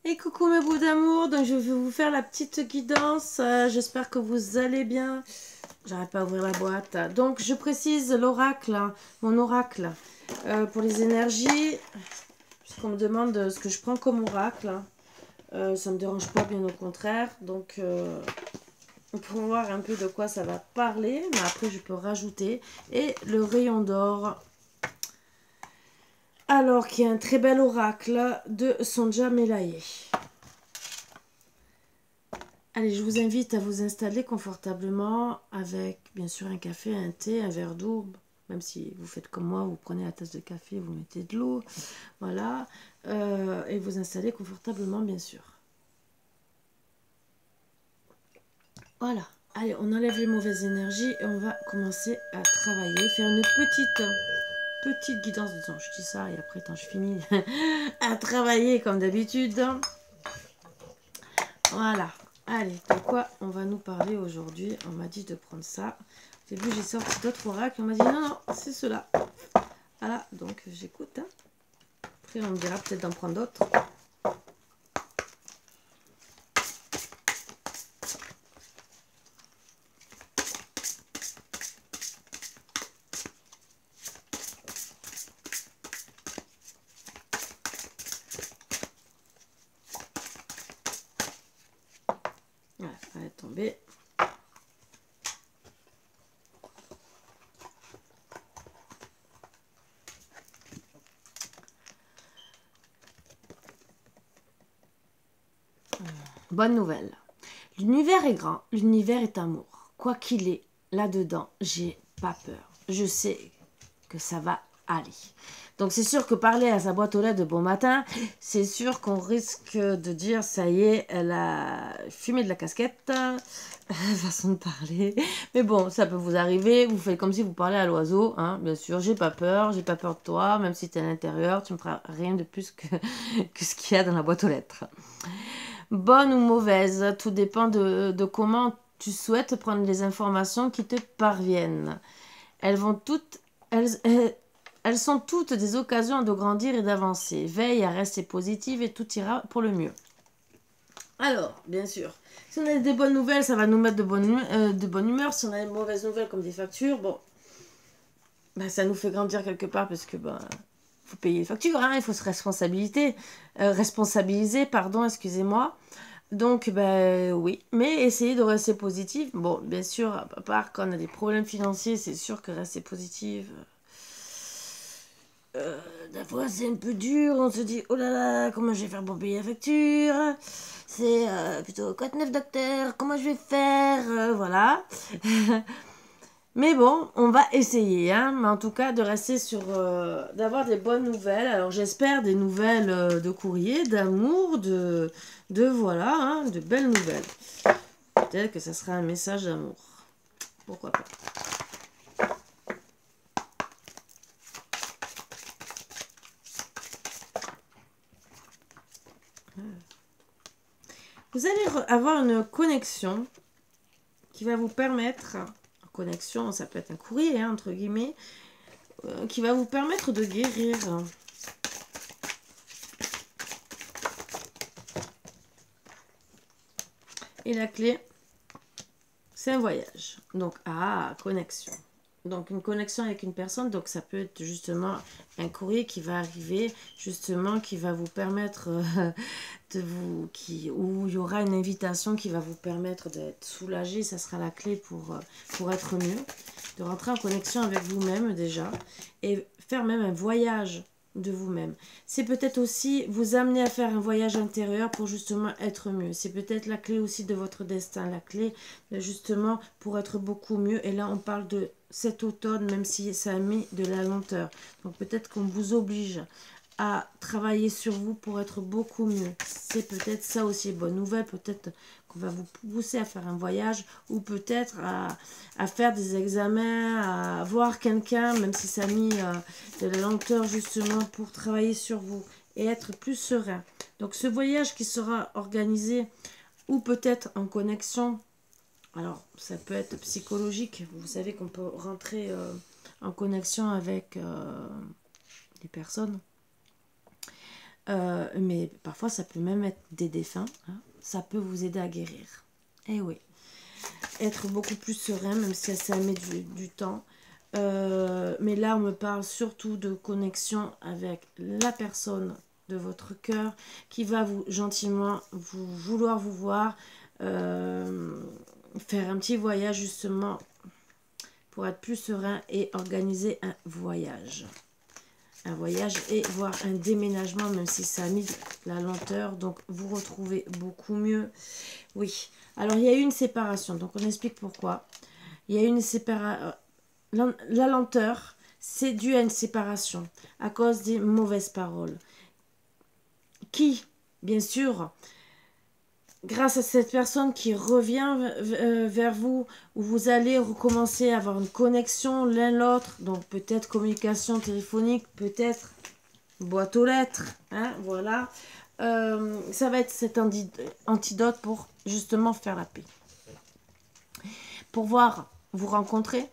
Et coucou mes bouts d'amour, donc je vais vous faire la petite guidance, j'espère que vous allez bien. J'arrête pas à ouvrir la boîte. Donc je précise l'oracle, mon oracle, pour les énergies, puisqu'on me demande ce que je prends comme oracle. Ça me dérange pas, bien au contraire, donc pour voir un peu de quoi ça va parler, mais après je peux rajouter. Et le rayon d'or, alors qui est un très bel oracle de Sonja Melaye. Allez, je vous invite à vous installer confortablement avec, bien sûr, un café, un thé, un verre d'eau. Même si vous faites comme moi, vous prenez la tasse de café, vous mettez de l'eau. Voilà. Et vous installez confortablement, bien sûr. Voilà. Allez, on enlève les mauvaises énergies et on va commencer à travailler. Faire une petite guidance. Disons, je dis ça et après, quand je finis, à travailler comme d'habitude. Voilà. Allez, de quoi on va nous parler aujourd'hui? On m'a dit de prendre ça. Au début, j'ai sorti d'autres oracles. On m'a dit non, non, c'est cela. Voilà, donc j'écoute. Hein. Après, on me dira peut-être d'en prendre d'autres. Voilà, ça va tomber. Bonne nouvelle. L'univers est grand, l'univers est amour. Quoi qu'il est, là-dedans, j'ai pas peur. Je sais que ça va aller. Donc c'est sûr que parler à sa boîte aux lettres de bon matin, c'est sûr qu'on risque de dire ça y est, elle a fumé de la casquette, façon de parler. Mais bon, ça peut vous arriver, vous faites comme si vous parlez à l'oiseau, hein, bien sûr, j'ai pas peur de toi, même si tu es à l'intérieur, tu me feras rien de plus que ce qu'il y a dans la boîte aux lettres. Bonne ou mauvaise, tout dépend de comment tu souhaites prendre les informations qui te parviennent. Elles sont toutes des occasions de grandir et d'avancer. Veille à rester positive et tout ira pour le mieux. Alors, bien sûr, si on a des bonnes nouvelles, ça va nous mettre de bonne humeur. Si on a des mauvaises nouvelles comme des factures, bon, ben, ça nous fait grandir quelque part parce que faut payer les factures, hein, il faut se responsabiliser, pardon, excusez-moi. Donc, ben oui, mais essayez de rester positif. Bon, bien sûr, à part quand on a des problèmes financiers, c'est sûr que rester positif, des fois c'est un peu dur. On se dit, oh là là, comment je vais faire pour payer la facture? C'est plutôt quoi de neuf, docteur? Comment je vais faire? Voilà. Mais bon, on va essayer, hein, mais en tout cas de rester sur, d'avoir des bonnes nouvelles. Alors j'espère des nouvelles de courrier, d'amour, de voilà, hein, de belles nouvelles. Peut-être que ça sera un message d'amour. Pourquoi pas. Vous allez avoir une connexion qui va vous permettre, connexion, ça peut être un courrier, hein, entre guillemets, qui va vous permettre de guérir. Et la clé, c'est un voyage. Donc, connexion. Donc, une connexion avec une personne. Donc, ça peut être justement un courrier qui va arriver, justement, qui va vous permettre où il y aura une invitation qui va vous permettre d'être soulagé. Ça sera la clé pour être mieux. De rentrer en connexion avec vous-même déjà. Et faire même un voyage de vous-même. C'est peut-être aussi vous amener à faire un voyage intérieur pour justement être mieux. C'est peut-être la clé aussi de votre destin, la clé justement pour être beaucoup mieux. Et là, on parle de cet automne, même si ça a mis de la lenteur. Donc peut-être qu'on vous oblige à travailler sur vous pour être beaucoup mieux. C'est peut-être ça aussi, bonne nouvelle. Peut-être qu'on va vous pousser à faire un voyage ou peut-être à faire des examens, à voir quelqu'un, même si ça a mis de la lenteur justement pour travailler sur vous et être plus serein. Donc ce voyage qui sera organisé ou peut-être en connexion, alors ça peut être psychologique, vous savez qu'on peut rentrer en connexion avec des personnes. Mais parfois, ça peut même être des défunts. Hein. Ça peut vous aider à guérir. Eh oui. Être beaucoup plus serein, même si ça met du temps. Mais là, on me parle surtout de connexion avec la personne de votre cœur qui va vous gentiment vouloir vous voir, faire un petit voyage justement pour être plus serein et organiser un voyage. Un voyage et voire un déménagement, même si ça a mis la lenteur, donc vous retrouvez beaucoup mieux. Oui, alors il y a eu une séparation, donc on explique pourquoi. Il y a eu une séparation. La lenteur, c'est dû à une séparation, à cause des mauvaises paroles. Qui, bien sûr, grâce à cette personne qui revient vers vous, où vous allez recommencer à avoir une connexion l'un l'autre, donc peut-être communication téléphonique, peut-être boîte aux lettres, hein, voilà. Ça va être cet antidote pour justement faire la paix. Pour voir vous rencontrer,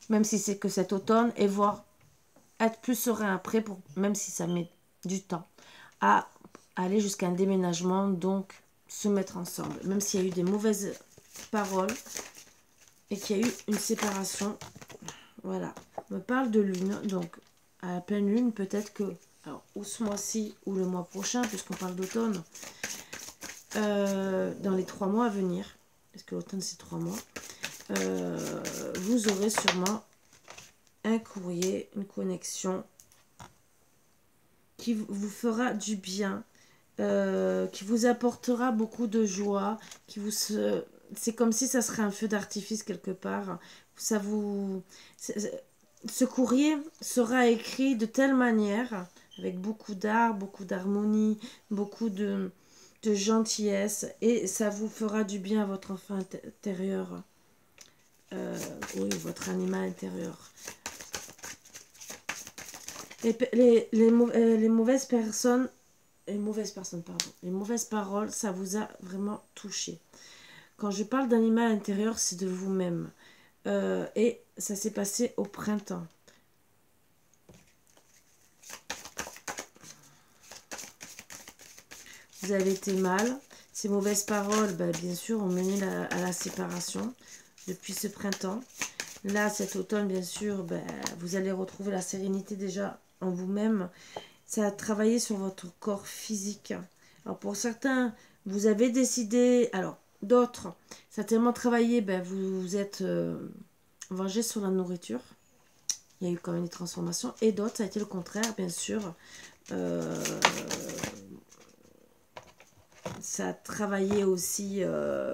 même si c'est que cet automne, et voir être plus serein après, même si ça met du temps, à aller jusqu'à un déménagement, donc se mettre ensemble. Même s'il y a eu des mauvaises paroles et qu'il y a eu une séparation. Voilà. On me parle de lune, donc à la pleine lune, peut-être que, alors, ou ce mois-ci ou le mois prochain, puisqu'on parle d'automne, dans les 3 mois à venir, parce que l'automne c'est 3 mois, vous aurez sûrement un courrier, une connexion qui vous fera du bien, qui vous apportera beaucoup de joie, c'est comme si ça serait un feu d'artifice quelque part. Ce courrier sera écrit de telle manière, avec beaucoup d'art, beaucoup d'harmonie, beaucoup de gentillesse, et ça vous fera du bien à votre enfant intérieur. Oui, votre animal intérieur. Les mauvaises personnes, les mauvaises paroles, ça vous a vraiment touché. Quand je parle d'animal intérieur, c'est de vous-même. Et ça s'est passé au printemps. Vous avez été mal. Ces mauvaises paroles, bien sûr, ont mené à la séparation depuis ce printemps. Là, cet automne, bien sûr, vous allez retrouver la sérénité déjà en vous-même. Ça a travaillé sur votre corps physique. Alors, pour certains, vous avez décidé... Alors, d'autres, ça a tellement travaillé, vous vous êtes vengé sur la nourriture. Il y a eu quand même des transformations. Et d'autres, ça a été le contraire, bien sûr. Ça a travaillé aussi,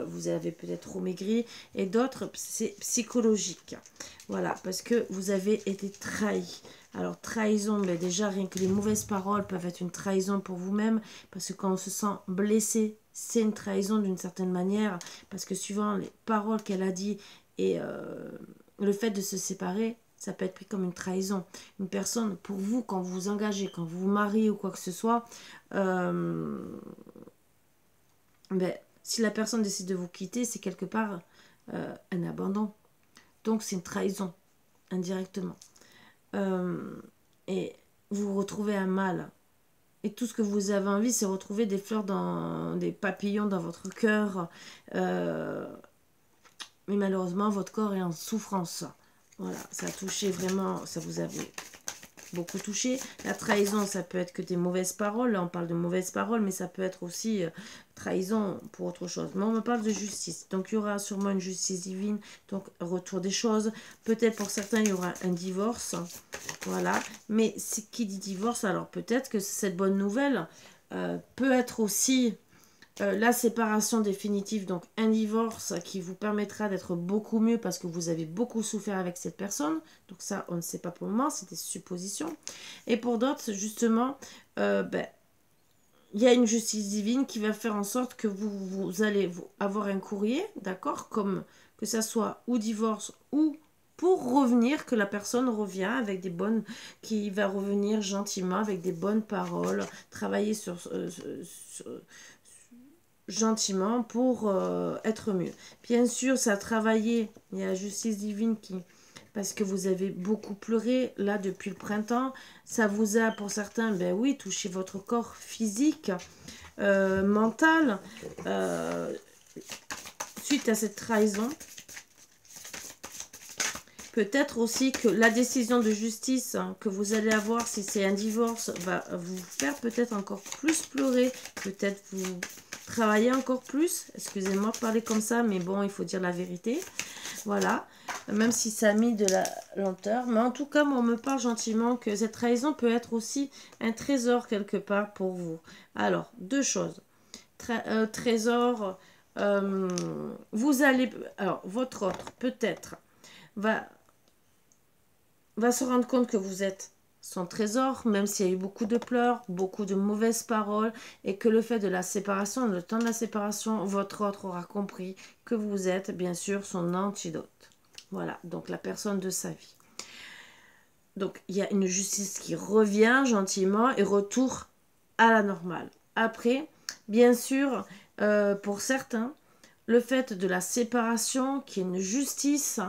vous avez peut-être trop maigri, et d'autres, c'est psychologique. Voilà, parce que vous avez été trahi. Alors, trahison, déjà, rien que les mauvaises paroles peuvent être une trahison pour vous-même, parce que quand on se sent blessé, c'est une trahison d'une certaine manière, parce que suivant les paroles qu'elle a dit et le fait de se séparer, ça peut être pris comme une trahison. Une personne, pour vous, quand vous vous engagez, quand vous vous mariez ou quoi que ce soit, si la personne décide de vous quitter, c'est quelque part un abandon. Donc c'est une trahison, indirectement. Et vous vous retrouvez à mal. Et tout ce que vous avez envie, c'est retrouver des fleurs, des papillons dans votre cœur. Mais malheureusement, votre corps est en souffrance. Voilà, ça a touché vraiment, ça vous avait beaucoup touché. La trahison, ça peut être que des mauvaises paroles. Là, on parle de mauvaises paroles, mais ça peut être aussi trahison pour autre chose. Mais on me parle de justice. Donc, il y aura sûrement une justice divine. Donc, retour des choses. Peut-être pour certains, il y aura un divorce. Voilà. Mais qui dit divorce, alors peut-être que cette bonne nouvelle peut être aussi la séparation définitive, donc un divorce qui vous permettra d'être beaucoup mieux parce que vous avez beaucoup souffert avec cette personne. Donc ça, on ne sait pas pour le moment, c'est des suppositions. Et pour d'autres, justement, il y a une justice divine qui va faire en sorte que vous allez avoir un courrier, d'accord, comme que ça soit ou divorce ou pour revenir, que la personne revient avec des bonnes, qui va revenir gentiment avec des bonnes paroles, travailler gentiment pour être mieux. Bien sûr, ça a travaillé, il y a la justice divine qui parce que vous avez beaucoup pleuré là depuis le printemps. Ça vous a, pour certains, ben oui, touché votre corps physique, mental, suite à cette trahison. Peut-être aussi que la décision de justice que vous allez avoir, si c'est un divorce, va vous faire peut-être encore plus pleurer. Peut-être vous travailler encore plus. Excusez-moi de parler comme ça, mais bon, il faut dire la vérité. Voilà. Même si ça a mis de la lenteur. Mais en tout cas, moi, on me parle gentiment que cette trahison peut être aussi un trésor quelque part pour vous. Alors, deux choses. Trésor, vous allez... Alors, votre autre, peut-être, va se rendre compte que vous êtes son trésor, même s'il y a eu beaucoup de pleurs, beaucoup de mauvaises paroles, et que le fait de la séparation, le temps de la séparation, votre autre aura compris que vous êtes, bien sûr, son antidote. Voilà, donc la personne de sa vie. Donc, il y a une justice qui revient gentiment et retour à la normale. Après, bien sûr, pour certains, le fait de la séparation, qui est une justice,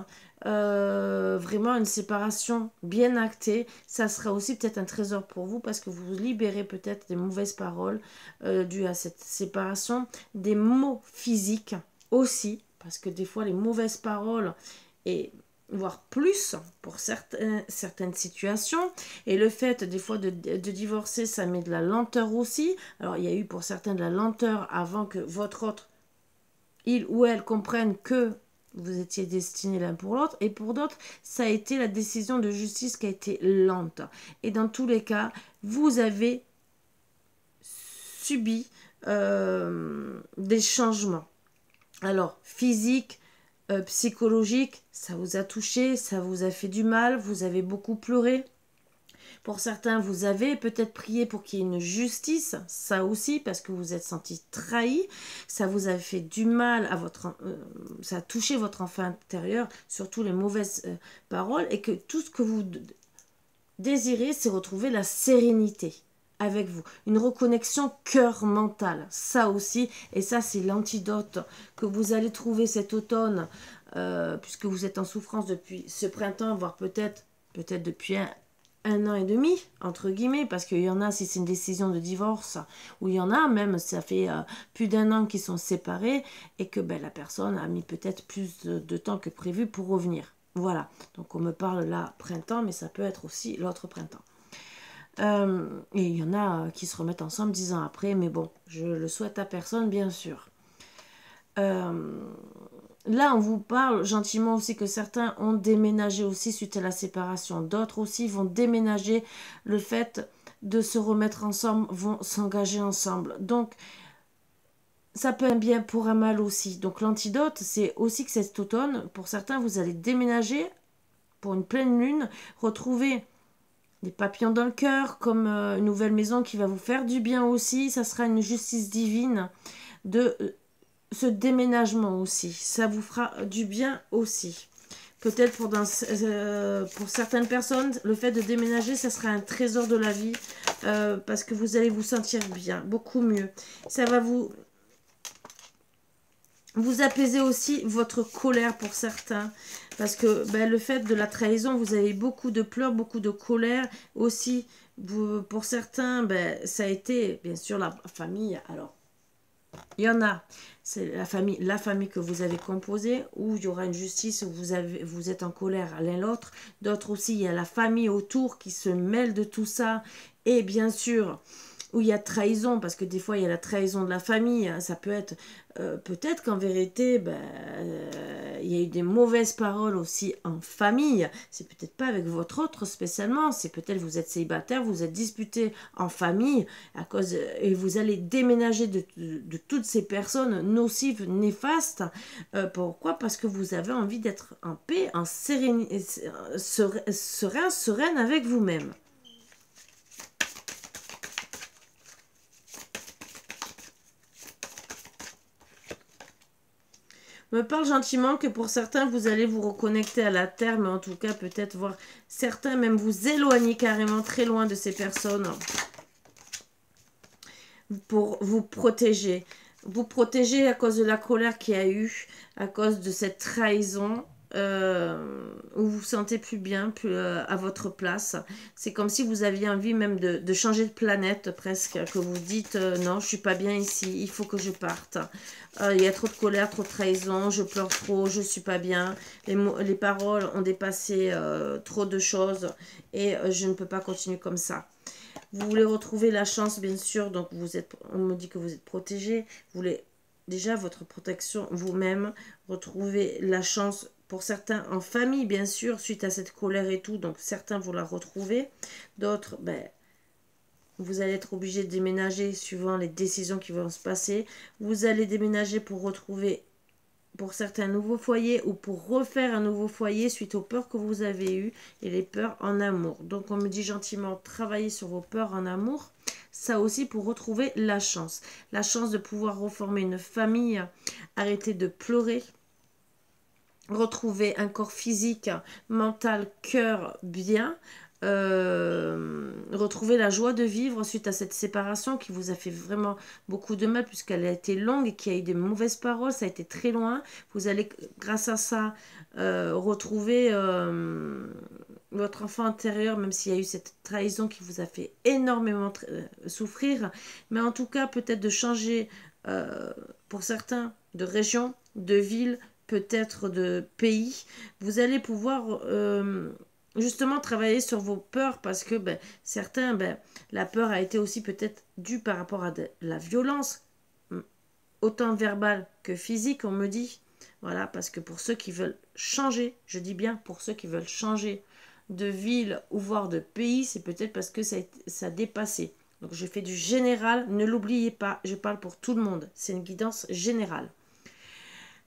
vraiment une séparation bien actée, ça sera aussi peut-être un trésor pour vous parce que vous libérez peut-être des mauvaises paroles dues à cette séparation, des mots physiques aussi, parce que des fois les mauvaises paroles, et voire plus pour certaines situations, et le fait des fois de divorcer, ça met de la lenteur aussi. Alors il y a eu pour certains de la lenteur avant que votre autre, il ou elle, comprenne que vous étiez destinés l'un pour l'autre, et pour d'autres, ça a été la décision de justice qui a été lente. Et dans tous les cas, vous avez subi des changements. Alors, physique, psychologique, ça vous a touché, ça vous a fait du mal, vous avez beaucoup pleuré. Pour certains, vous avez peut-être prié pour qu'il y ait une justice, ça aussi, parce que vous vous êtes senti trahi, ça vous a fait du mal à votre... ça a touché votre enfant intérieur, surtout les mauvaises paroles, et que tout ce que vous désirez, c'est retrouver la sérénité avec vous, une reconnexion cœur-mental, ça aussi, et ça c'est l'antidote que vous allez trouver cet automne, puisque vous êtes en souffrance depuis ce printemps, voire peut-être depuis un an et demi, entre guillemets, parce qu'il y en a, si c'est une décision de divorce, ou il y en a même, ça fait plus d'un an qu'ils sont séparés, et que la personne a mis peut-être plus de temps que prévu pour revenir. Voilà, donc on me parle là printemps, mais ça peut être aussi l'autre printemps. Et il y en a qui se remettent ensemble 10 ans après, mais bon, je le souhaite à personne, bien sûr. Là, on vous parle gentiment aussi que certains ont déménagé aussi suite à la séparation. D'autres aussi vont déménager. Le fait de se remettre ensemble, vont s'engager ensemble. Donc, ça peut être bien pour un mal aussi. Donc, l'antidote, c'est aussi que cet automne, pour certains, vous allez déménager pour une pleine lune, retrouver des papillons dans le cœur, comme une nouvelle maison qui va vous faire du bien aussi. Ça sera une justice divine de... ce déménagement aussi, ça vous fera du bien aussi. Peut-être pour certaines personnes, le fait de déménager, ça sera un trésor de la vie parce que vous allez vous sentir bien, beaucoup mieux. Ça va vous apaiser aussi votre colère pour certains. Parce que le fait de la trahison, vous avez beaucoup de pleurs, beaucoup de colère. Aussi, pour certains, ça a été, bien sûr, la famille. Alors, il y en a, c'est la famille que vous avez composée, où il y aura une justice, où vous êtes en colère l'un l'autre. D'autres aussi, il y a la famille autour qui se mêle de tout ça. Et bien sûr, où il y a trahison, parce que des fois, il y a la trahison de la famille. Ça peut être, peut-être qu'en vérité, il y a eu des mauvaises paroles aussi en famille. C'est peut-être pas avec votre autre spécialement. C'est peut-être vous êtes célibataire, vous êtes disputé en famille, et vous allez déménager de toutes ces personnes nocives, néfastes. Pourquoi? Parce que vous avez envie d'être en paix, en sérénité, sereine avec vous-même. Me parle gentiment que pour certains, vous allez vous reconnecter à la terre, mais en tout cas, peut-être voir certains même vous éloigner carrément très loin de ces personnes pour vous protéger. Vous protéger à cause de la colère qu'il y a eu, à cause de cette trahison. où vous vous sentez plus bien, plus à votre place. C'est comme si vous aviez envie même de changer de planète presque, que vous dites non, je suis pas bien ici, il faut que je parte. Il y a trop de colère, trop de trahison, je pleure trop, je suis pas bien. Les paroles ont dépassé trop de choses et je ne peux pas continuer comme ça. Vous voulez retrouver la chance, bien sûr, donc on me dit que vous êtes protégé. Vous voulez déjà votre protection vous-même, retrouver la chance pour certains en famille, bien sûr, suite à cette colère et tout. Donc certains vont la retrouver, d'autres, ben, vous allez être obligé de déménager suivant les décisions qui vont se passer. Vous allez déménager pour retrouver pour certains nouveaux foyers ou pour refaire un nouveau foyer suite aux peurs que vous avez eues et les peurs en amour. Donc on me dit gentiment travailler sur vos peurs en amour. Ça aussi pour retrouver la chance. La chance de pouvoir reformer une famille, arrêter de pleurer, retrouver un corps physique, mental, cœur bien, retrouver la joie de vivre suite à cette séparation qui vous a fait vraiment beaucoup de mal puisqu'elle a été longue et qu'il y a eu des mauvaises paroles, ça a été très loin. Vous allez grâce à ça retrouver votre enfant intérieur, même s'il y a eu cette trahison qui vous a fait énormément souffrir, mais en tout cas peut-être de changer pour certains de région, de ville, peut-être de pays. Vous allez pouvoir justement travailler sur vos peurs parce que ben, certains, ben, la peur a été aussi peut-être due par rapport à la violence, autant verbale que physique, on me dit. Voilà, parce que pour ceux qui veulent changer, je dis bien pour ceux qui veulent changer de ville ou voire de pays, c'est peut-être parce que ça a dépassé. Donc je fais du général, ne l'oubliez pas, je parle pour tout le monde, c'est une guidance générale.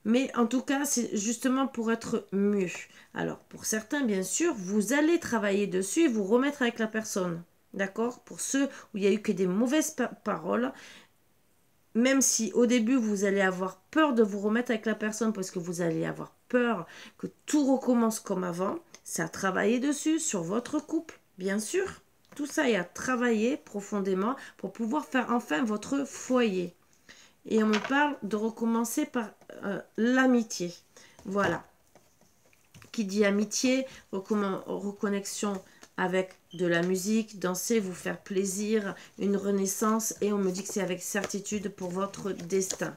Mais en tout cas, c'est justement pour être mieux. Alors, pour certains, bien sûr, vous allez travailler dessus et vous remettre avec la personne. D'accord? Pour ceux où il n'y a eu que des mauvaises paroles, même si au début, vous allez avoir peur de vous remettre avec la personne parce que vous allez avoir peur que tout recommence comme avant, c'est à travailler dessus, sur votre couple, bien sûr. Tout ça est à travailler profondément pour pouvoir faire enfin votre foyer. Et on me parle de recommencer par l'amitié. Voilà. Qui dit amitié, reconnexion avec de la musique, danser, vous faire plaisir, une renaissance. Et on me dit que c'est avec certitude pour votre destin.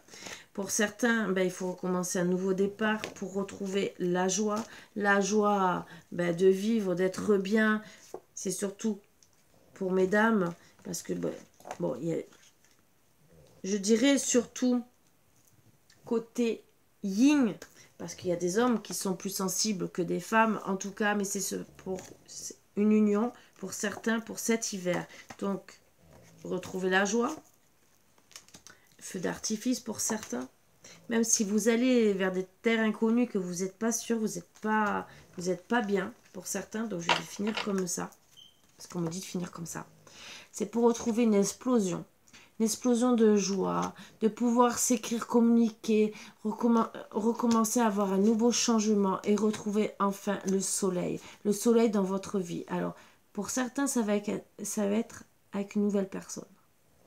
Pour certains, ben, il faut recommencer un nouveau départ pour retrouver la joie. La joie ben, de vivre, d'être bien. C'est surtout pour mesdames. Parce que, ben, bon, il y a... Je dirais surtout côté yin, parce qu'il y a des hommes qui sont plus sensibles que des femmes, en tout cas, mais c'est pour une union, pour certains, pour cet hiver. Donc, retrouver la joie, feu d'artifice pour certains, même si vous allez vers des terres inconnues que vous n'êtes pas sûr, vous n'êtes pas bien pour certains, donc je vais finir comme ça, parce qu'on me dit de finir comme ça. C'est pour retrouver une explosion de joie, de pouvoir s'écrire, communiquer, recommencer à avoir un nouveau changement et retrouver enfin le soleil dans votre vie. Alors, pour certains, ça va être avec une nouvelle personne,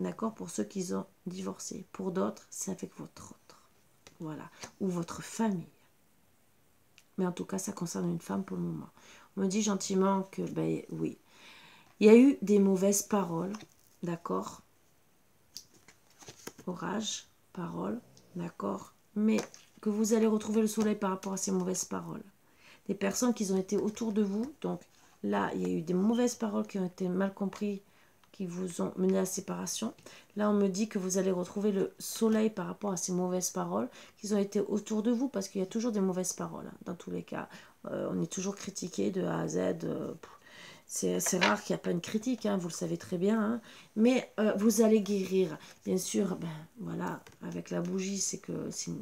d'accord? Pour ceux qui ont divorcé. Pour d'autres, c'est avec votre autre, voilà, ou votre famille. Mais en tout cas, ça concerne une femme pour le moment. On me dit gentiment que, ben oui, il y a eu des mauvaises paroles, d'accord? Orage, parole, d'accord, mais que vous allez retrouver le soleil par rapport à ces mauvaises paroles. Des personnes qui ont été autour de vous, donc là, il y a eu des mauvaises paroles qui ont été mal comprises, qui vous ont mené à la séparation. Là, on me dit que vous allez retrouver le soleil par rapport à ces mauvaises paroles qui ont été autour de vous, parce qu'il y a toujours des mauvaises paroles, hein, dans tous les cas. On est toujours critiqué de A à Z, c'est rare qu'il n'y a pas une critique, hein, vous le savez très bien. Hein, mais vous allez guérir. Bien sûr, ben, voilà, avec la bougie, c'est que c'est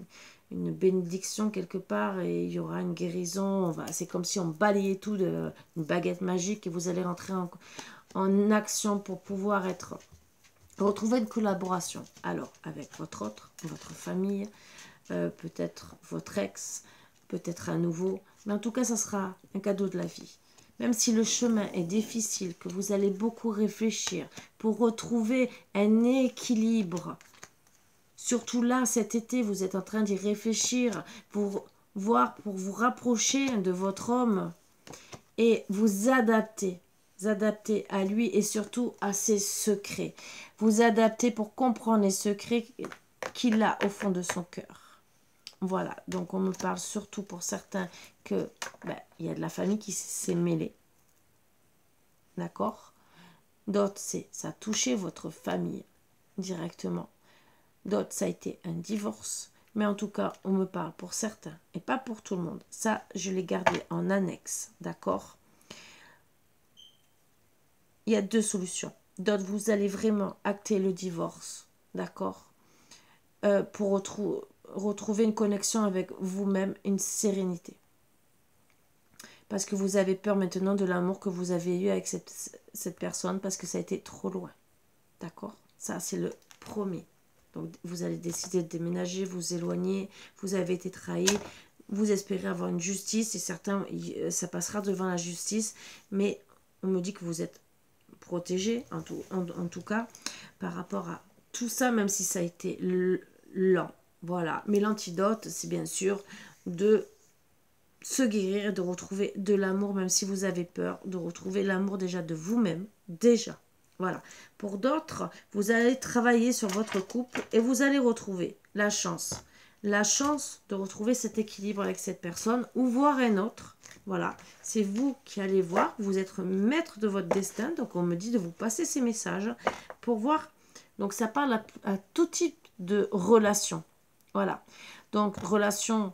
une bénédiction quelque part et il y aura une guérison. C'est comme si on balayait tout d'une baguette magique et vous allez rentrer en action pour pouvoir retrouver une collaboration. Alors, avec votre autre, votre famille, peut-être votre ex, peut-être un nouveau. Mais en tout cas, ça sera un cadeau de la vie. Même si le chemin est difficile, que vous allez beaucoup réfléchir pour retrouver un équilibre. Surtout là, cet été, vous êtes en train d'y réfléchir pour voire pour vous rapprocher de votre homme et vous adapter à lui et surtout à ses secrets. Vous adapter pour comprendre les secrets qu'il a au fond de son cœur. Voilà, donc on me parle surtout pour certains que il y a de la famille qui s'est mêlée. D'accord? D'autres, ça a touché votre famille directement. D'autres, ça a été un divorce. Mais en tout cas, on me parle pour certains et pas pour tout le monde. Ça, je l'ai gardé en annexe. D'accord? Il y a deux solutions. D'autres, vous allez vraiment acter le divorce. D'accord? Pour retrouver une connexion avec vous-même, une sérénité. Parce que vous avez peur maintenant de l'amour que vous avez eu avec cette personne parce que ça a été trop loin. D'accord? Ça, c'est le premier. Donc, vous allez décider de déménager, vous éloigner, vous avez été trahi, vous espérez avoir une justice et certains, ça passera devant la justice, mais on me dit que vous êtes protégé, en tout cas, par rapport à tout ça, même si ça a été lent. Voilà. Mais l'antidote, c'est bien sûr de se guérir et de retrouver de l'amour, même si vous avez peur, de retrouver l'amour déjà de vous-même, déjà. Voilà. Pour d'autres, vous allez travailler sur votre couple et vous allez retrouver la chance. La chance de retrouver cet équilibre avec cette personne ou voir un autre. Voilà. C'est vous qui allez voir. Vous êtes maître de votre destin. Donc, on me dit de vous passer ces messages pour voir. Donc, ça parle à tout type de relation. Voilà. Donc, relation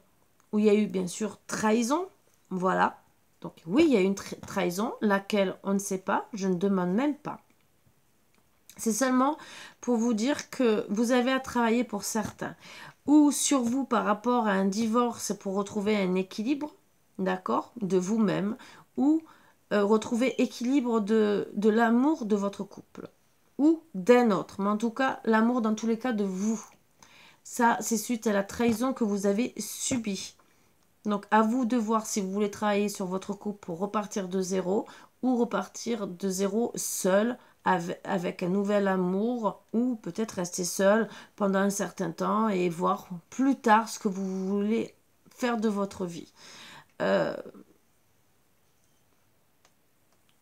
où il y a eu bien sûr trahison. Voilà. Donc, oui, il y a eu une trahison. Laquelle on ne sait pas. Je ne demande même pas. C'est seulement pour vous dire que vous avez à travailler pour certains. Ou sur vous par rapport à un divorce pour retrouver un équilibre, d'accord, de vous-même. Ou retrouver équilibre de l'amour de votre couple. Ou d'un autre. Mais en tout cas, l'amour dans tous les cas de vous. Ça, c'est suite à la trahison que vous avez subie. Donc, à vous de voir si vous voulez travailler sur votre couple pour repartir de zéro ou repartir de zéro seul avec un nouvel amour ou peut-être rester seul pendant un certain temps et voir plus tard ce que vous voulez faire de votre vie. Je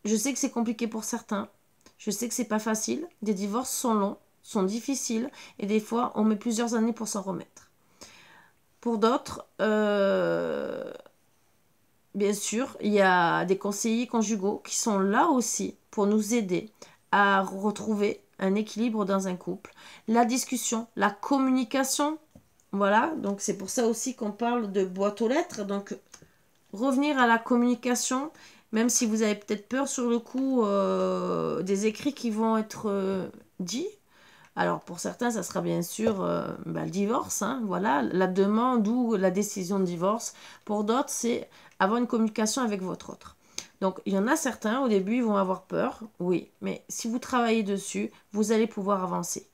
sais que c'est compliqué pour certains. Je sais que c'est pas facile. Des divorces sont longs, sont difficiles et des fois on met plusieurs années pour s'en remettre. Pour d'autres, bien sûr, il y a des conseillers conjugaux qui sont là aussi pour nous aider à retrouver un équilibre dans un couple. La discussion, la communication, voilà, donc c'est pour ça aussi qu'on parle de boîte aux lettres. Donc, revenir à la communication, même si vous avez peut-être peur sur le coup des écrits qui vont être dits. Alors, pour certains, ça sera bien sûr le divorce, hein, voilà, la demande ou la décision de divorce. Pour d'autres, c'est avoir une communication avec votre autre. Donc, il y en a certains, au début, ils vont avoir peur, oui, mais si vous travaillez dessus, vous allez pouvoir avancer.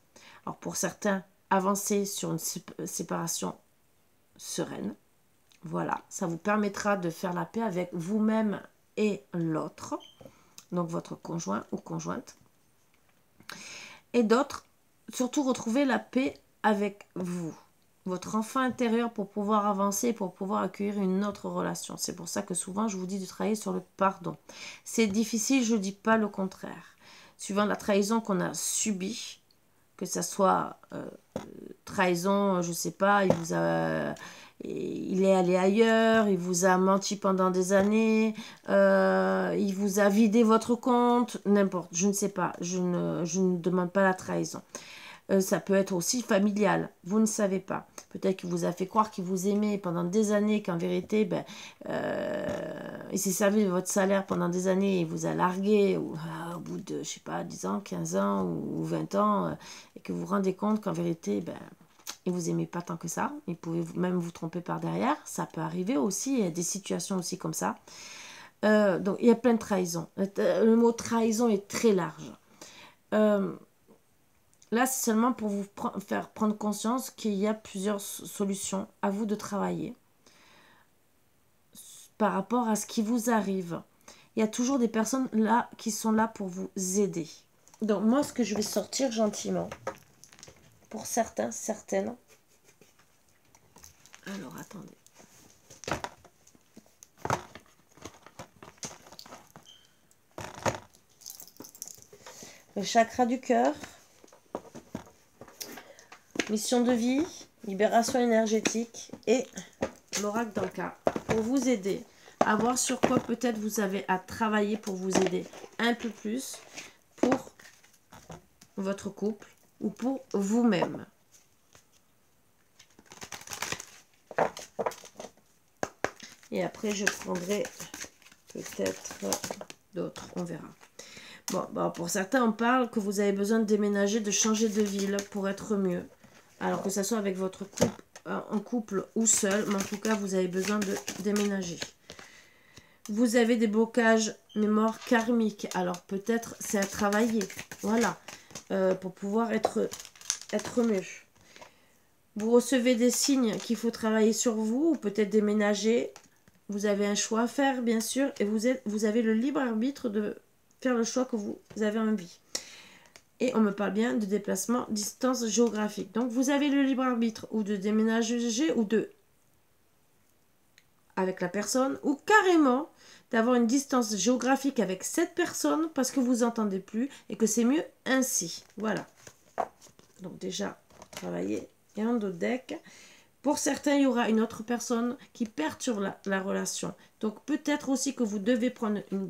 Alors, pour certains, avancer sur une séparation sereine, voilà, ça vous permettra de faire la paix avec vous-même et l'autre, donc votre conjoint ou conjointe. Et d'autres, surtout retrouver la paix avec vous, votre enfant intérieur pour pouvoir avancer, pour pouvoir accueillir une autre relation. C'est pour ça que souvent je vous dis de travailler sur le pardon. C'est difficile, je ne dis pas le contraire. Suivant la trahison qu'on a subie, que ça soit trahison, je ne sais pas, il est allé ailleurs, il vous a menti pendant des années, il vous a vidé votre compte, n'importe, je ne sais pas, je ne demande pas la trahison. Ça peut être aussi familial, vous ne savez pas. Peut-être qu'il vous a fait croire qu'il vous aimait pendant des années, qu'en vérité, il s'est servi de votre salaire pendant des années, il vous a largué au bout de, je sais pas, 10 ans, 15 ans ou 20 ans, et que vous vous rendez compte qu'en vérité, il vous aimait pas tant que ça. Il pouvait même vous tromper par derrière. Ça peut arriver aussi, il y a des situations aussi comme ça. Donc, il y a plein de trahisons. Le mot trahison est très large. Là, c'est seulement pour vous faire prendre conscience qu'il y a plusieurs solutions à vous de travailler par rapport à ce qui vous arrive. Il y a toujours des personnes là qui sont là pour vous aider. Donc, moi, ce que je vais sortir gentiment, pour certains, certaines. Alors, attendez. Le chakra du cœur. Mission de vie, libération énergétique et l'oracle d'Anka pour vous aider à voir sur quoi peut-être vous avez à travailler pour vous aider un peu plus pour votre couple ou pour vous-même. Et après, je prendrai peut-être d'autres, on verra. Bon, pour certains, on parle que vous avez besoin de déménager, de changer de ville pour être mieux. Alors que ce soit avec votre couple, en couple ou seul, mais en tout cas, vous avez besoin de déménager. Vous avez des blocages mémoire karmiques. Alors peut-être c'est à travailler. Voilà. Pour pouvoir être mieux. Vous recevez des signes qu'il faut travailler sur vous ou peut-être déménager. Vous avez un choix à faire, bien sûr. Et vous avez le libre arbitre de faire le choix que vous avez envie. Et on me parle bien de déplacement, distance géographique. Donc, vous avez le libre arbitre ou de déménager ou de avec la personne ou carrément d'avoir une distance géographique avec cette personne parce que vous entendez plus et que c'est mieux ainsi. Voilà. Donc, déjà, travailler. Et un autre deck. Pour certains, il y aura une autre personne qui perturbe la relation. Donc, peut-être aussi que vous devez prendre une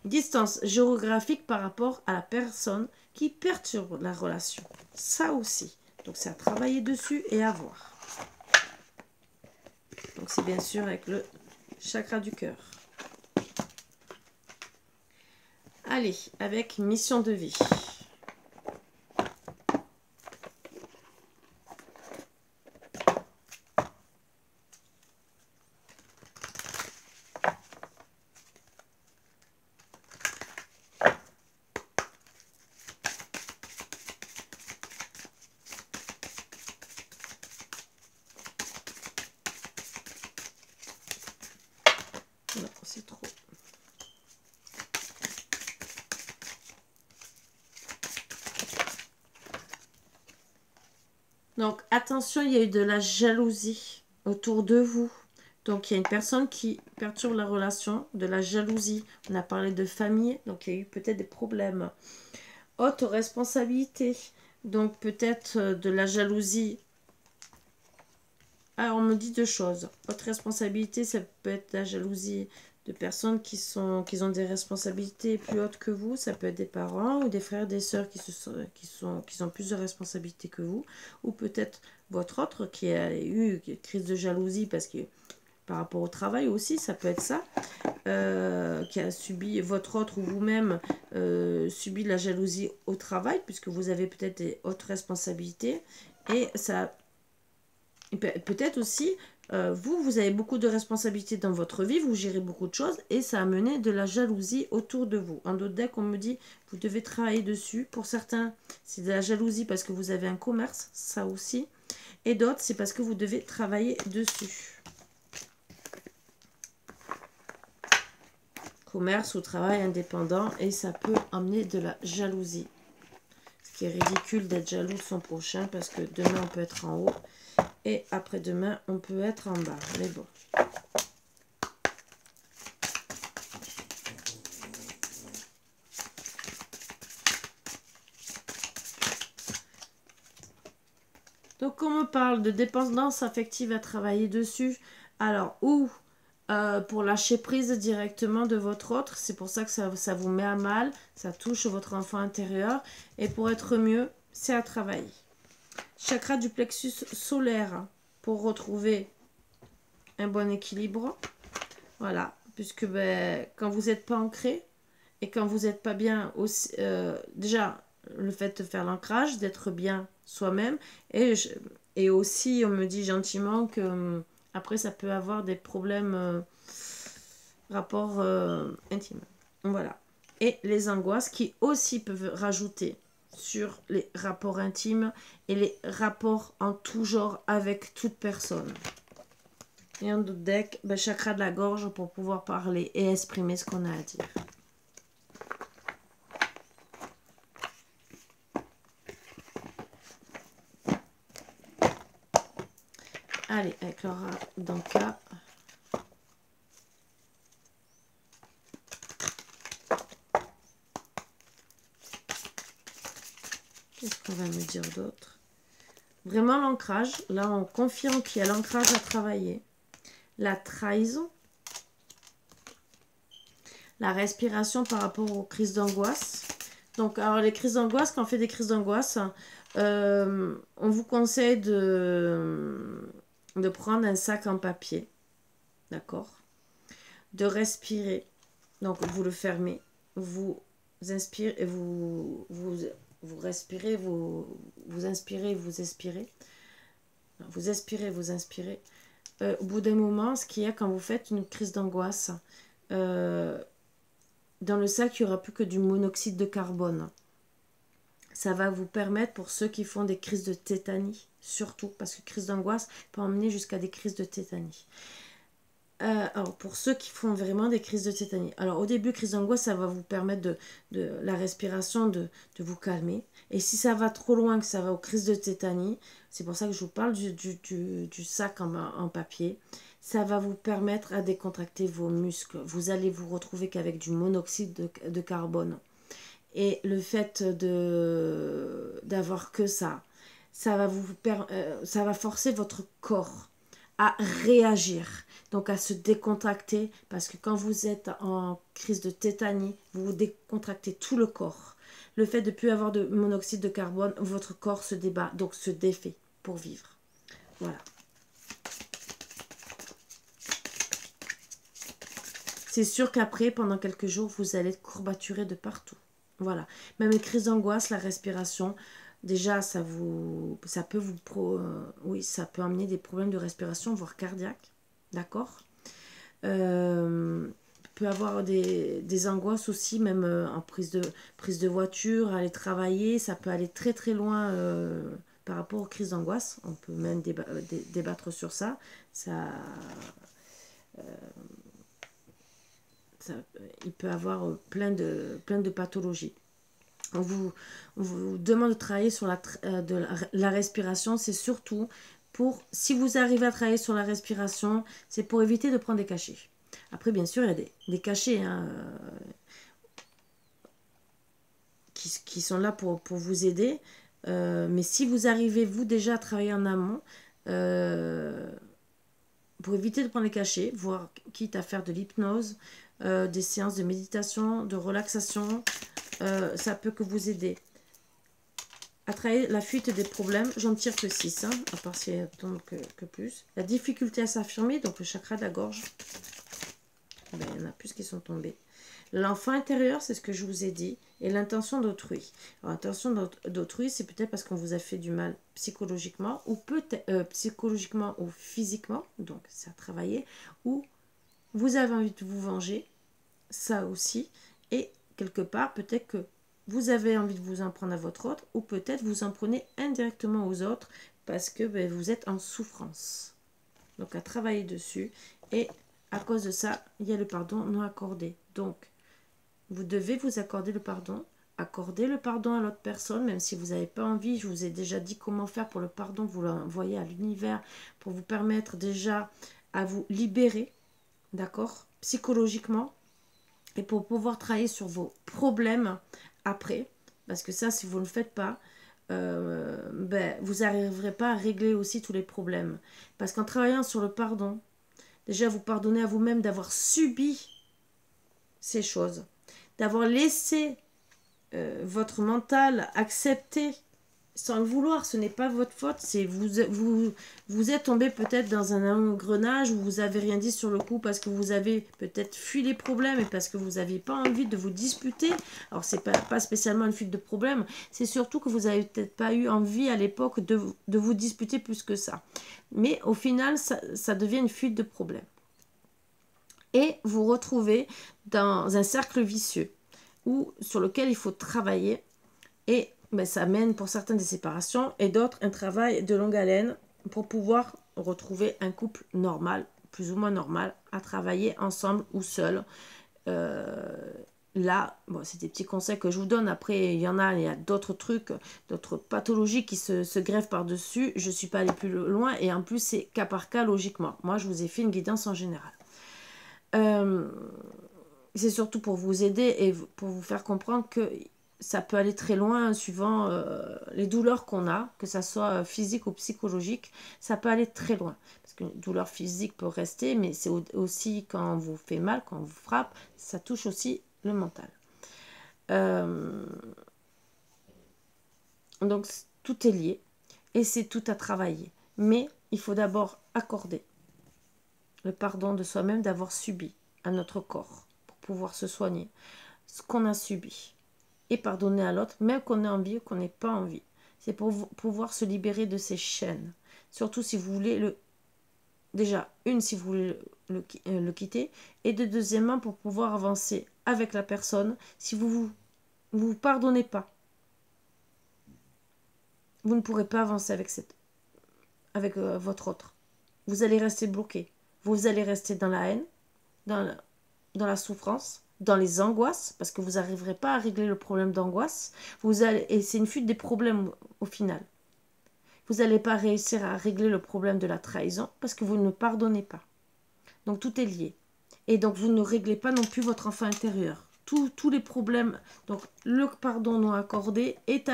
distance géographique par rapport à la personne qui perturbe la relation. Ça aussi. Donc, c'est à travailler dessus et à voir. Donc, c'est bien sûr avec le chakra du cœur. Allez, avec mission de vie. Non, c'est trop. Donc, attention, il y a eu de la jalousie autour de vous. Donc, il y a une personne qui perturbe la relation, de la jalousie. On a parlé de famille, donc il y a eu peut-être des problèmes. Haute responsabilité, donc peut-être de la jalousie. Alors, on me dit deux choses. Haute responsabilité, ça peut être la jalousie de personnes qui ont des responsabilités plus hautes que vous. Ça peut être des parents ou des frères, des sœurs qui ont plus de responsabilités que vous. Ou peut-être votre autre qui a eu une crise de jalousie parce que par rapport au travail aussi, ça peut être ça. Qui a subi, votre autre ou vous-même, subi de la jalousie au travail puisque vous avez peut-être des hautes responsabilités. Et ça peut-être aussi, vous avez beaucoup de responsabilités dans votre vie, vous gérez beaucoup de choses et ça a mené de la jalousie autour de vous. En d'autres decks, on me dit, vous devez travailler dessus. Pour certains, c'est de la jalousie parce que vous avez un commerce, ça aussi. Et d'autres, c'est parce que vous devez travailler dessus. Commerce ou travail indépendant et ça peut amener de la jalousie. Ce qui est ridicule d'être jaloux de son prochain parce que demain, on peut être en haut. Et après-demain, on peut être en bas. Mais bon. Donc, on me parle de dépendance affective à travailler dessus. Alors, ou pour lâcher prise directement de votre autre. C'est pour ça que ça vous met à mal. Ça touche votre enfant intérieur. Et pour être mieux, c'est à travailler. Chakra du plexus solaire pour retrouver un bon équilibre. Voilà, puisque quand vous n'êtes pas ancré et quand vous n'êtes pas bien aussi, déjà le fait de faire l'ancrage, d'être bien soi-même et aussi on me dit gentiment que après ça peut avoir des problèmes rapport intime. Voilà. Et les angoisses qui aussi peuvent rajouter sur les rapports intimes et les rapports en tout genre avec toute personne. Et un autre deck, chakra de la gorge pour pouvoir parler et exprimer ce qu'on a à dire. Allez, avec Laura Danka. va me dire d'autre? Vraiment l'ancrage. Là, on confirme qu'il y a l'ancrage à travailler. La trahison. La respiration par rapport aux crises d'angoisse. Donc, alors les crises d'angoisse, quand on fait des crises d'angoisse, on vous conseille de prendre un sac en papier. D'accord? De respirer. Donc, vous le fermez. Vous inspirez, vous respirez, vous inspirez, vous expirez. Vous expirez, vous inspirez. Au bout d'un moment, ce qu'il y a quand vous faites une crise d'angoisse, dans le sac, il n'y aura plus que du monoxyde de carbone. Ça va vous permettre, pour ceux qui font des crises de tétanie, surtout, parce que crise d'angoisse peut emmener jusqu'à des crises de tétanie. Alors, pour ceux qui font vraiment des crises de tétanie. Alors, au début, crise d'angoisse, ça va vous permettre de la respiration, de vous calmer. Et si ça va trop loin, que ça va aux crises de tétanie, c'est pour ça que je vous parle du sac en papier. Ça va vous permettre à décontracter vos muscles. Vous allez vous retrouver qu'avec du monoxyde de carbone. Et le fait d'avoir que ça va forcer votre corps à réagir, donc à se décontracter, parce que quand vous êtes en crise de tétanie, vous décontractez tout le corps. Le fait de ne plus avoir de monoxyde de carbone, votre corps se débat, donc se défait pour vivre. Voilà. C'est sûr qu'après, pendant quelques jours, vous allez être courbaturé de partout. Voilà. Même les crises d'angoisse, la respiration, déjà, ça peut amener des problèmes de respiration, voire cardiaque. D'accord. Peut avoir des angoisses aussi, même en prise de voiture, aller travailler. Ça peut aller très très loin par rapport aux crises d'angoisse. On peut même débattre sur ça. Il peut avoir plein de pathologies. On vous demande de travailler sur la respiration. C'est surtout pour, si vous arrivez à travailler sur la respiration, c'est pour éviter de prendre des cachets. Après, bien sûr, il y a des cachets qui sont là pour vous aider. Mais si vous arrivez, vous, déjà à travailler en amont, pour éviter de prendre les cachets, voire quitte à faire de l'hypnose, des séances de méditation, de relaxation, ça peut que vous aider à travailler la fuite des problèmes. J'en tire que 6, à part s'il y a que plus. La difficulté à s'affirmer, donc le chakra de la gorge. Ben, il y en a plus qui sont tombés. L'enfant intérieur, c'est ce que je vous ai dit. Et l'intention d'autrui. L'intention d'autrui, c'est peut-être parce qu'on vous a fait du mal psychologiquement, ou peut-être psychologiquement ou physiquement, donc c'est à travailler, ou vous avez envie de vous venger, ça aussi, et quelque part, peut-être que vous avez envie de vous en prendre à votre autre, ou peut-être vous en prenez indirectement aux autres, parce que vous êtes en souffrance. Donc à travailler dessus, et à cause de ça, il y a le pardon non accordé. Donc, vous devez vous accorder le pardon. Accorder le pardon à l'autre personne, même si vous n'avez pas envie. Je vous ai déjà dit comment faire pour le pardon. Vous l'envoyez à l'univers pour vous permettre déjà à vous libérer, d'accord, psychologiquement. Et pour pouvoir travailler sur vos problèmes après. Parce que ça, si vous ne le faites pas, vous n'arriverez pas à régler aussi tous les problèmes. Parce qu'en travaillant sur le pardon, déjà vous pardonnez à vous-même d'avoir subi ces choses. D'avoir laissé votre mental accepter sans le vouloir. Ce n'est pas votre faute. C'est vous êtes tombé peut-être dans un engrenage où vous n'avez rien dit sur le coup parce que vous avez peut-être fui les problèmes et parce que vous n'aviez pas envie de vous disputer. Alors, c'est pas spécialement une fuite de problèmes. C'est surtout que vous n'avez peut-être pas eu envie à l'époque de vous disputer plus que ça. Mais au final, ça devient une fuite de problèmes. Et vous retrouvez dans un cercle vicieux sur lequel il faut travailler. Et ça mène pour certains des séparations et d'autres un travail de longue haleine pour pouvoir retrouver un couple normal, plus ou moins normal, à travailler ensemble ou seul. Là, c'est des petits conseils que je vous donne. Après, il y a d'autres trucs, d'autres pathologies qui se greffent par-dessus. Je ne suis pas allée plus loin et en plus, c'est cas par cas logiquement. Moi, je vous ai fait une guidance en général. C'est surtout pour vous aider et pour vous faire comprendre que ça peut aller très loin suivant les douleurs qu'on a, que ça soit physique ou psychologique, ça peut aller très loin. Parce qu'une douleur physique peut rester, mais c'est aussi quand on vous fait mal, quand on vous frappe, ça touche aussi le mental. Donc tout est lié et c'est tout à travailler. Mais il faut d'abord accorder le pardon de soi-même d'avoir subi à notre corps pour pouvoir se soigner ce qu'on a subi. Et pardonner à l'autre, même qu'on ait envie ou qu'on n'ait pas envie. C'est pour pouvoir se libérer de ces chaînes. Surtout si vous voulez le... Déjà, si vous voulez le quitter. Et deuxièmement, pour pouvoir avancer avec la personne. Si vous vous pardonnez pas, vous ne pourrez pas avancer avec votre autre. Vous allez rester bloqué. Vous allez rester dans la haine, dans la souffrance, dans les angoisses, parce que vous n'arriverez pas à régler le problème d'angoisse. Et c'est une fuite des problèmes au final. Vous n'allez pas réussir à régler le problème de la trahison, parce que vous ne pardonnez pas. Donc tout est lié. Et donc vous ne réglez pas non plus votre enfant intérieur. Tous les problèmes, donc le pardon non accordé est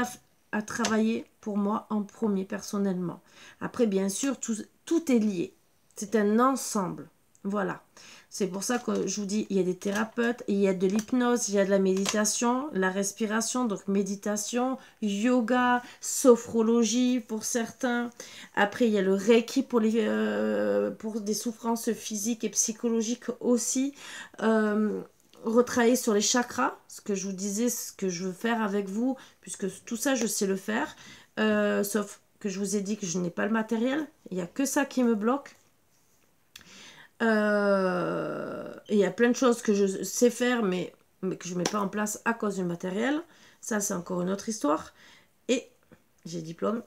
à travailler pour moi en premier personnellement. Après bien sûr, tout est lié. C'est un ensemble. Voilà. C'est pour ça que je vous dis, il y a des thérapeutes, il y a de l'hypnose, il y a de la méditation, la respiration, donc méditation, yoga, sophrologie pour certains. Après, il y a le Reiki pour des souffrances physiques et psychologiques aussi. Retravailler sur les chakras, ce que je vous disais, ce que je veux faire avec vous, puisque tout ça, je sais le faire. Sauf que je vous ai dit que je n'ai pas le matériel. Il n'y a que ça qui me bloque. Il y a plein de choses que je sais faire, mais que je ne mets pas en place à cause du matériel. Ça, c'est encore une autre histoire. Et j'ai diplôme.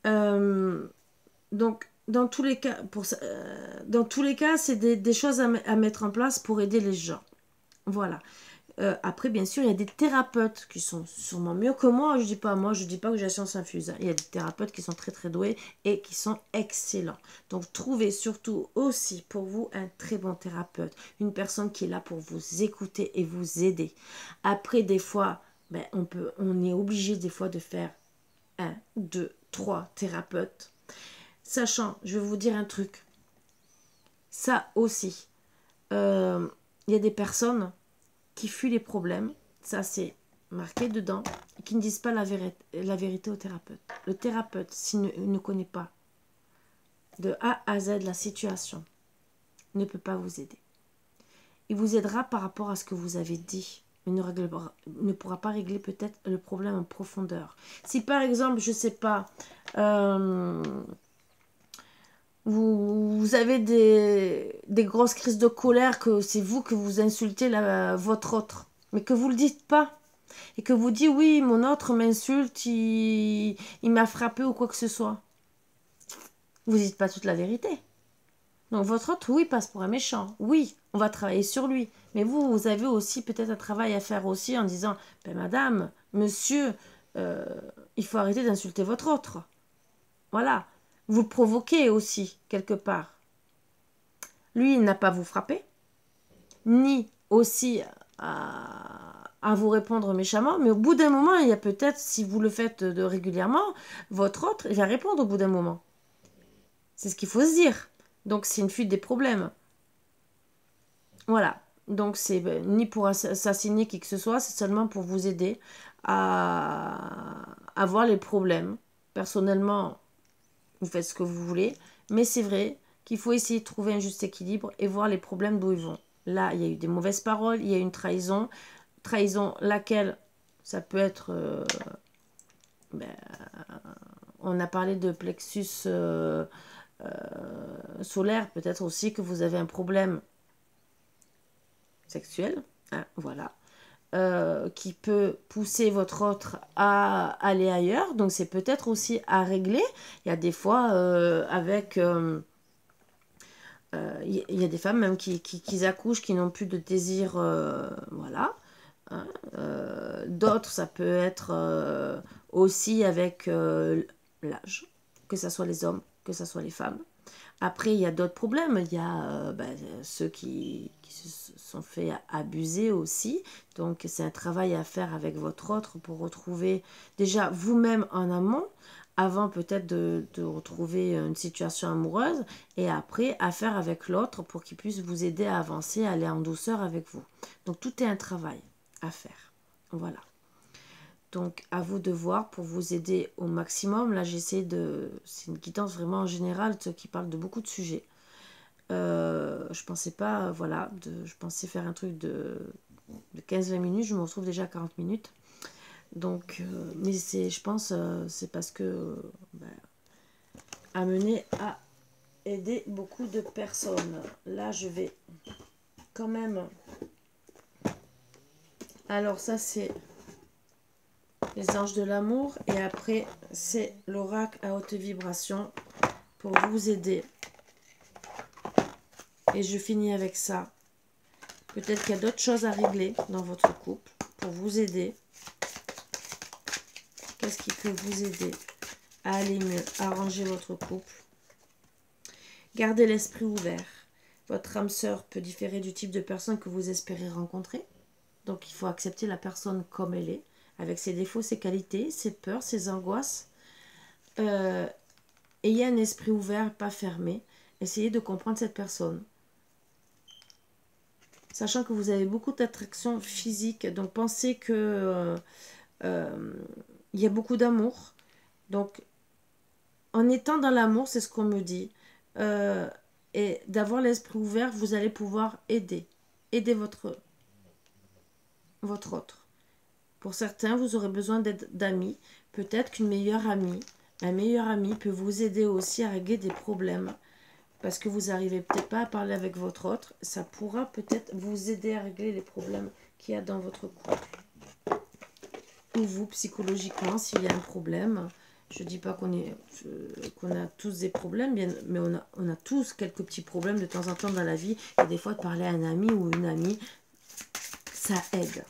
Donc, dans tous les cas, c'est des choses à mettre en place pour aider les gens. Voilà. Après, bien sûr, il y a des thérapeutes qui sont sûrement mieux que moi. Je dis pas que j'ai la science infuse. Il y a des thérapeutes qui sont très très doués et qui sont excellents. Donc, trouvez surtout aussi pour vous un très bon thérapeute. Une personne qui est là pour vous écouter et vous aider. Après, des fois, on est obligé des fois de faire 1, 2, 3 thérapeutes. Sachant, je vais vous dire un truc. Ça aussi, il y a des personnes qui fuient les problèmes, ça c'est marqué dedans, et qui ne disent pas la vérité au thérapeute. Le thérapeute, s'il ne connaît pas de A à Z la situation, ne peut pas vous aider. Il vous aidera par rapport à ce que vous avez dit, mais ne pourra pas régler peut-être le problème en profondeur. Si par exemple, je ne sais pas, vous avez des grosses crises de colère, que c'est vous que vous insultez votre autre, mais que vous ne le dites pas. Et que vous dites, oui, mon autre m'insulte, il m'a frappé ou quoi que ce soit. Vous ne dites pas toute la vérité. Donc votre autre, oui, passe pour un méchant. Oui, on va travailler sur lui. Mais vous avez aussi peut-être un travail à faire aussi en disant, madame, monsieur, il faut arrêter d'insulter votre autre. Voilà. Vous le provoquez aussi, quelque part. Lui, il n'a pas à vous frapper, ni aussi à vous répondre méchamment, mais au bout d'un moment, il y a peut-être, si vous le faites régulièrement, votre autre, il va répondre au bout d'un moment. C'est ce qu'il faut se dire. Donc, c'est une fuite des problèmes. Voilà. Donc, c'est ni pour assassiner qui que ce soit, c'est seulement pour vous aider à voir les problèmes. Personnellement, vous faites ce que vous voulez, mais c'est vrai qu'il faut essayer de trouver un juste équilibre et voir les problèmes d'où ils vont. Là, il y a eu des mauvaises paroles, il y a eu une trahison. Trahison, laquelle, ça peut être... on a parlé de plexus solaire, peut-être aussi que vous avez un problème sexuel, hein, voilà, qui peut pousser votre autre à aller ailleurs. Donc, c'est peut-être aussi à régler. Il y a des fois, avec... il y a des femmes même qui accouchent, qui n'ont plus de désir, voilà. Hein, d'autres, ça peut être aussi avec l'âge, que ce soit les hommes, que ce soit les femmes. Après, il y a d'autres problèmes. Il y a ceux qui se sont fait abuser aussi. Donc, c'est un travail à faire avec votre autre pour retrouver déjà vous-même en amont, avant peut-être de retrouver une situation amoureuse, et après à faire avec l'autre pour qu'il puisse vous aider à avancer, à aller en douceur avec vous. Donc, tout est un travail à faire. Voilà. Donc, à vous de voir pour vous aider au maximum. Là, j'essaie de... C'est une guidance vraiment en général qui parle de beaucoup de sujets. Je pensais pas, voilà, je pensais faire un truc de 15-20 minutes. Je me retrouve déjà à 40 minutes. Donc, mais je pense, c'est parce que... amené à aider beaucoup de personnes. Là, je vais quand même... Alors, ça, c'est... les anges de l'amour, et après c'est l'oracle à haute vibration pour vous aider. Et je finis avec ça. Peut-être qu'il y a d'autres choses à régler dans votre couple pour vous aider. Qu'est-ce qui peut vous aider à aller mieux, à arranger votre couple? Gardez l'esprit ouvert. Votre âme sœur peut différer du type de personne que vous espérez rencontrer. Donc il faut accepter la personne comme elle est, avec ses défauts, ses qualités, ses peurs, ses angoisses. Ayez un esprit ouvert, pas fermé. Essayez de comprendre cette personne. Sachant que vous avez beaucoup d'attraction physique. Donc pensez que il y a beaucoup d'amour. Donc en étant dans l'amour, c'est ce qu'on me dit. Et d'avoir l'esprit ouvert, vous allez pouvoir aider. Aider votre autre. Pour certains, vous aurez besoin d'aide d'amis. Peut-être qu'une meilleure amie, un meilleur ami peut vous aider aussi à régler des problèmes. Parce que vous n'arrivez peut-être pas à parler avec votre autre. Ça pourra peut-être vous aider à régler les problèmes qu'il y a dans votre couple. Ou vous, psychologiquement, s'il y a un problème. Je ne dis pas qu'on a tous des problèmes, mais on a tous quelques petits problèmes de temps en temps dans la vie. Et des fois, de parler à un ami ou une amie, ça aide.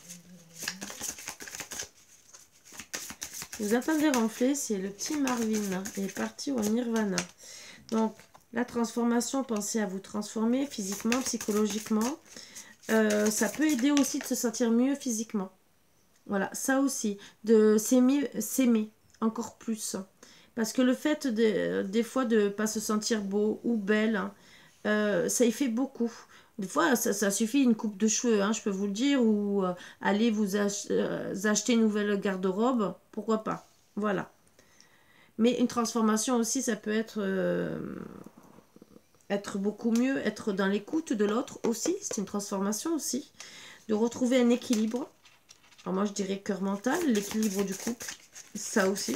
Vous entendez ronfler, c'est le petit Marvin. Il est parti au Nirvana. Donc, la transformation, pensez à vous transformer physiquement, psychologiquement. Ça peut aider aussi de se sentir mieux physiquement. Voilà, ça aussi. De s'aimer encore plus. Parce que le fait des fois de ne pas se sentir beau ou belle, ça y fait beaucoup. Des fois, ça suffit une coupe de cheveux, hein, je peux vous le dire, ou aller vous acheter une nouvelle garde-robe, pourquoi pas. Voilà. Mais une transformation aussi, ça peut être beaucoup mieux, être dans l'écoute de l'autre aussi, c'est une transformation aussi. De retrouver un équilibre. Alors moi, je dirais cœur mental, l'équilibre du couple, ça aussi.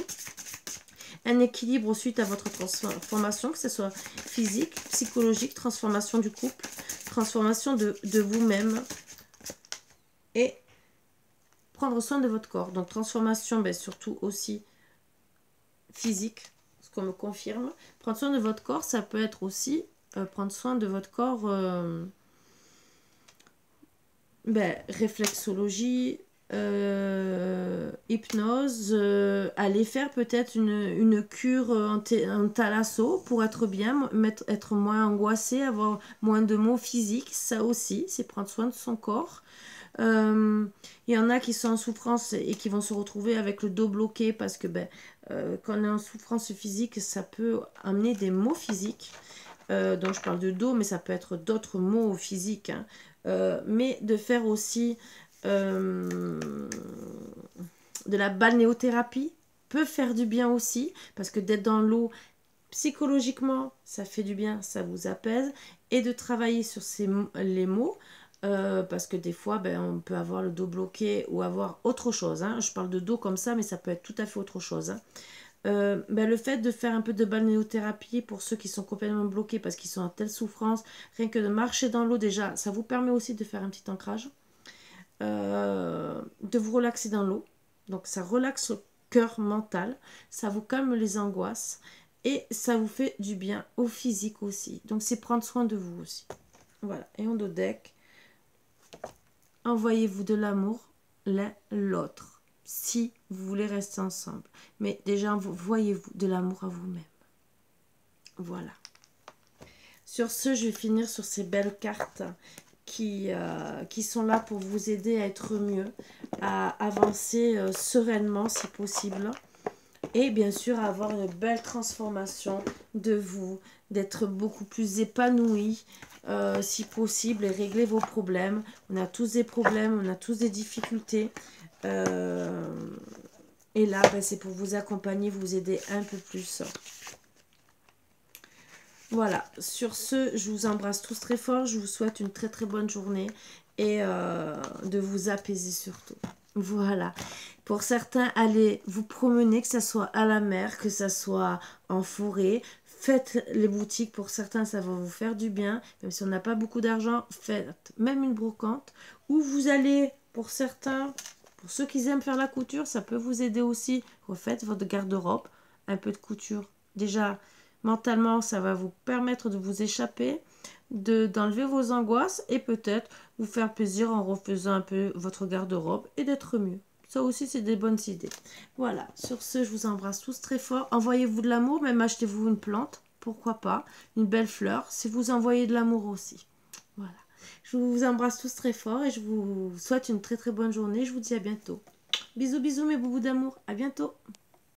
Un équilibre suite à votre transformation, que ce soit physique, psychologique, transformation du couple, transformation de vous-même et prendre soin de votre corps. Donc transformation, surtout aussi physique, ce qu'on me confirme. Prendre soin de votre corps, ça peut être aussi prendre soin de votre corps, réflexologie, hypnose, aller faire peut-être une cure en thalasso pour être bien, être moins angoissé, avoir moins de maux physiques. Ça aussi, c'est prendre soin de son corps. Il y en a qui sont en souffrance et qui vont se retrouver avec le dos bloqué parce que quand on est en souffrance physique, ça peut amener des maux physiques. Donc je parle de dos, mais ça peut être d'autres maux physiques, hein. Mais de faire aussi de la balnéothérapie peut faire du bien aussi, parce que d'être dans l'eau psychologiquement, ça fait du bien, ça vous apaise, et de travailler sur les maux, parce que des fois, on peut avoir le dos bloqué ou avoir autre chose, hein. Je parle de dos comme ça, mais ça peut être tout à fait autre chose, hein. Le fait de faire un peu de balnéothérapie pour ceux qui sont complètement bloqués parce qu'ils sont en telle souffrance, rien que de marcher dans l'eau déjà, ça vous permet aussi de faire un petit ancrage, de vous relaxer dans l'eau. Donc ça relaxe le cœur mental, ça vous calme les angoisses et ça vous fait du bien au physique aussi. Donc c'est prendre soin de vous aussi. Voilà, et en dos deck, envoyez-vous de l'amour l'un l'autre si vous voulez rester ensemble. Mais déjà, voyez-vous de l'amour à vous-même. Voilà. Sur ce, je vais finir sur ces belles cartes qui sont là pour vous aider à être mieux, à avancer sereinement si possible. Et bien sûr, à avoir une belle transformation de vous, d'être beaucoup plus épanoui si possible et régler vos problèmes. On a tous des problèmes, on a tous des difficultés. Et là, ben, c'est pour vous accompagner, vous aider un peu plus. Voilà, sur ce, je vous embrasse tous très fort. Je vous souhaite une très très bonne journée et de vous apaiser surtout. Voilà. Pour certains, allez vous promener, que ce soit à la mer, que ce soit en forêt. Faites les boutiques. Pour certains, ça va vous faire du bien. Même si on n'a pas beaucoup d'argent, faites même une brocante. Ou vous allez, pour certains, pour ceux qui aiment faire la couture, ça peut vous aider aussi. Refaites votre garde-robe. Un peu de couture. Déjà, mentalement, ça va vous permettre de vous échapper, d'enlever vos angoisses et peut-être vous faire plaisir en refaisant un peu votre garde-robe et d'être mieux. Ça aussi, c'est des bonnes idées. Voilà, sur ce, je vous embrasse tous très fort. Envoyez-vous de l'amour, même achetez-vous une plante, pourquoi pas, une belle fleur, si vous envoyez de l'amour aussi. Voilà, je vous embrasse tous très fort et je vous souhaite une très très bonne journée. Je vous dis à bientôt. Bisous, bisous mes boubous d'amour, à bientôt.